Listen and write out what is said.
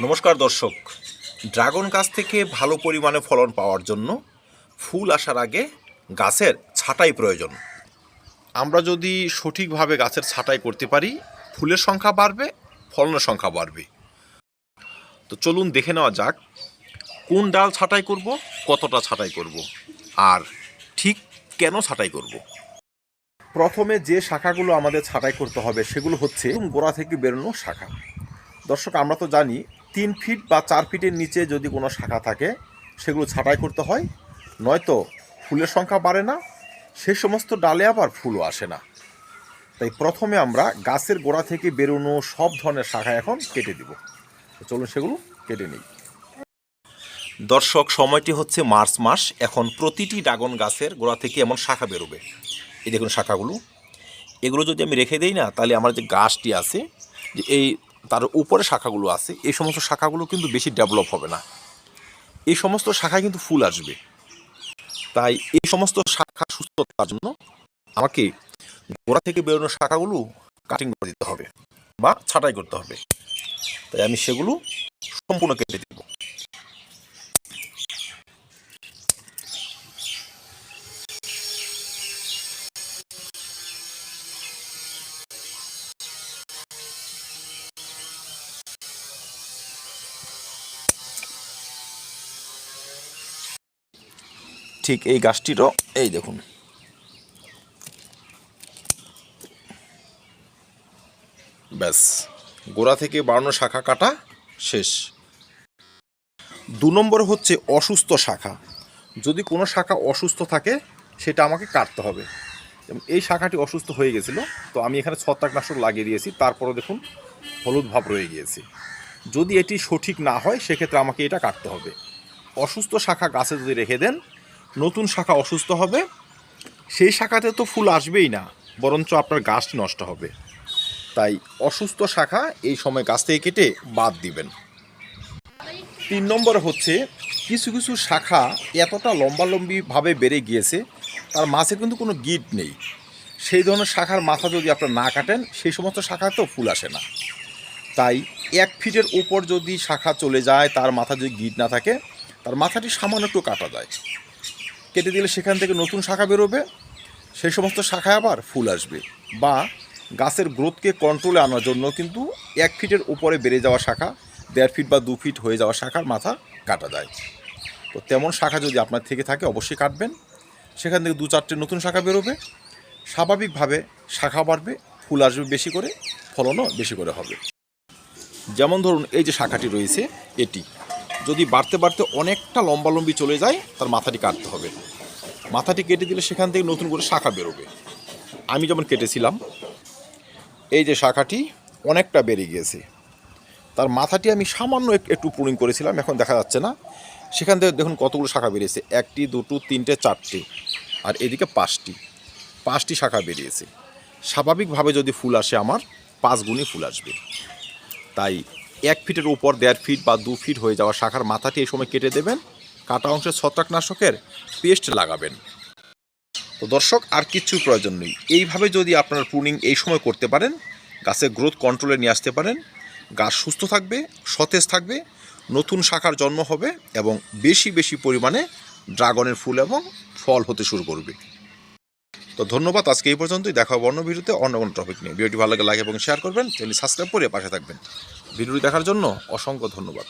নমস্কার দর্শক, ড্রাগন গাছ থেকে ভালো পরিমাণে ফলন পাওয়ার জন্য ফুল আসার আগে গাছের ছাঁটাই প্রয়োজন। আমরা যদি সঠিকভাবে গাছের ছাঁটাই করতে পারি, ফুলের সংখ্যা বাড়বে, ফলনের সংখ্যা বাড়বে। তো চলুন দেখে নেওয়া যাক কোন ডাল ছাঁটাই করব, কতটা ছাঁটাই করব, আর ঠিক কেন ছাঁটাই করব। প্রথমে যে শাখাগুলো আমাদের ছাঁটাই করতে হবে সেগুলো হচ্ছে গোড়া থেকে বেরোনো শাখা। দর্শক, আমরা তো জানি 3 ফিট বা 4 ফিটের নিচে যদি কোনো শাখা থাকে সেগুলো ছাঁটাই করতে হয়, নয়তো ফুলের সংখ্যা বাড়ে না, সে সমস্ত ডালে আবার ফুলও আসে না। তাই প্রথমে আমরা গাছের গোড়া থেকে বেরোনো সব ধরনের শাখা এখন কেটে দিব। চলুন সেগুলো কেটে নিই। দর্শক, সময়টি হচ্ছে মার্চ মাস। এখন প্রতিটি ড্রাগন গাছের গোড়া থেকে এমন শাখা বেরোবে। এই দেখুন শাখাগুলো, এগুলো যদি আমি রেখে দিই না, তাহলে আমার যে গাছটি আছে, যে এই তার উপরে শাখাগুলো আছে, এই সমস্ত শাখাগুলো কিন্তু বেশি ডেভেলপ হবে না। এই সমস্ত শাখায় কিন্তু ফুল আসবে। তাই এই সমস্ত শাখা সুস্থ থাকার জন্য আমাকে গোড়া থেকে বেরোনো শাখাগুলো কাটিং করে দিতে হবে বা ছাঁটাই করতে হবে। তাই আমি সেগুলো সম্পূর্ণ কেটে দেব। ঠিক এই গাছটিরও এই দেখুন, ব্যাস গোড়া থেকে বাড়ানো শাখা কাটা শেষ। 2 নম্বর হচ্ছে অসুস্থ শাখা। যদি কোনো শাখা অসুস্থ থাকে সেটা আমাকে কাটতে হবে। এই শাখাটি অসুস্থ হয়ে গেছিল, তো আমি এখানে ছত্রাকনাশক লাগিয়ে দিয়েছি, তারপরও দেখুন হলুদ ভাব রয়ে গিয়েছে। যদি এটি সঠিক না হয় সেক্ষেত্রে আমাকে এটা কাটতে হবে। অসুস্থ শাখা গাছে যদি রেখে দেন, নতুন শাখা অসুস্থ হবে, সেই শাখাতে তো ফুল আসবেই না, বরঞ্চ আপনার গাছটি নষ্ট হবে। তাই অসুস্থ শাখা এই সময় গাছ থেকে কেটে বাদ দিবেন। 3 নম্বর হচ্ছে কিছু কিছু শাখা এতটা লম্বালম্বিভাবে বেড়ে গিয়েছে, তার মাঝে কিন্তু কোনো গিঁট নেই। সেই ধরনের শাখার মাথা যদি আপনারা না কাটেন, সেই সমস্ত শাখাতেও ফুল আসে না। তাই 1 ফিটের উপর যদি শাখা চলে যায়, তার মাথা যদি গিঁট না থাকে, তার মাথাটি সামান্য একটু কাটা যায়, কেটে দিলে সেখান থেকে নতুন শাখা বেরোবে, সেই সমস্ত শাখায় আবার ফুল আসবে। বা গাছের গ্রোথকে কন্ট্রোলে আনার জন্য কিন্তু 1 ফিটের উপরে বেড়ে যাওয়া শাখা, 1.5 ফিট বা 2 ফিট হয়ে যাওয়া শাখার মাথা কাটা যায়। তো তেমন শাখা যদি আপনার থেকে থাকে অবশ্যই কাটবেন, সেখান থেকে 2-4টে নতুন শাখা বেরোবে, স্বাভাবিকভাবে শাখা বাড়বে, ফুল আসবে বেশি করে, ফলনও বেশি করে হবে। যেমন ধরুন এই যে শাখাটি রয়েছে, এটি যদি বাড়তে বাড়তে অনেকটা লম্বালম্বি চলে যায়, তার মাথাটি কাটতে হবে। মাথাটি কেটে দিলে সেখান থেকে নতুন করে শাখা বেরোবে। আমি যেমন কেটেছিলাম, এই যে শাখাটি অনেকটা বেড়ে গিয়েছে, তার মাথাটি আমি সামান্য একটু প্রুনিং করেছিলাম, এখন দেখা যাচ্ছে না। সেখান থেকে দেখুন কতগুলো শাখা বেরিয়েছে, 1টি 2টো 3টে 4টে, আর এদিকে 5টি শাখা বেরিয়েছে। স্বাভাবিকভাবে যদি ফুল আসে আমার 5 গুণই ফুল আসবে। তাই 1 ফিটের উপর 1.5 ফিট বা 2 ফিট হয়ে যাওয়া শাখার মাথাটি এই সময় কেটে দেবেন, কাটা অংশে ছত্রাকনাশকের পেস্ট লাগাবেন। তো দর্শক, আর কিচ্ছু প্রয়োজন নেই। এইভাবে যদি আপনার প্রুনিং এই সময় করতে পারেন, গাছের গ্রোথ কন্ট্রোলে নিয়ে আসতে পারেন, গাছ সুস্থ থাকবে, সতেজ থাকবে, নতুন শাখার জন্ম হবে এবং বেশি বেশি পরিমাণে ড্রাগনের ফুল এবং ফল হতে শুরু করবে। তো ধন্যবাদ, আজকে এই পর্যন্তই। দেখা হবে অন্য ভিডিওতে অন্য কোনো টপিক নিয়ে। ভিডিওটি ভালো লাগে লাইক এবং শেয়ার করবেন, চ্যানেল সাবস্ক্রাইব করে পাশে থাকবেন। ভিডিওটি দেখার জন্য অসংখ্য ধন্যবাদ।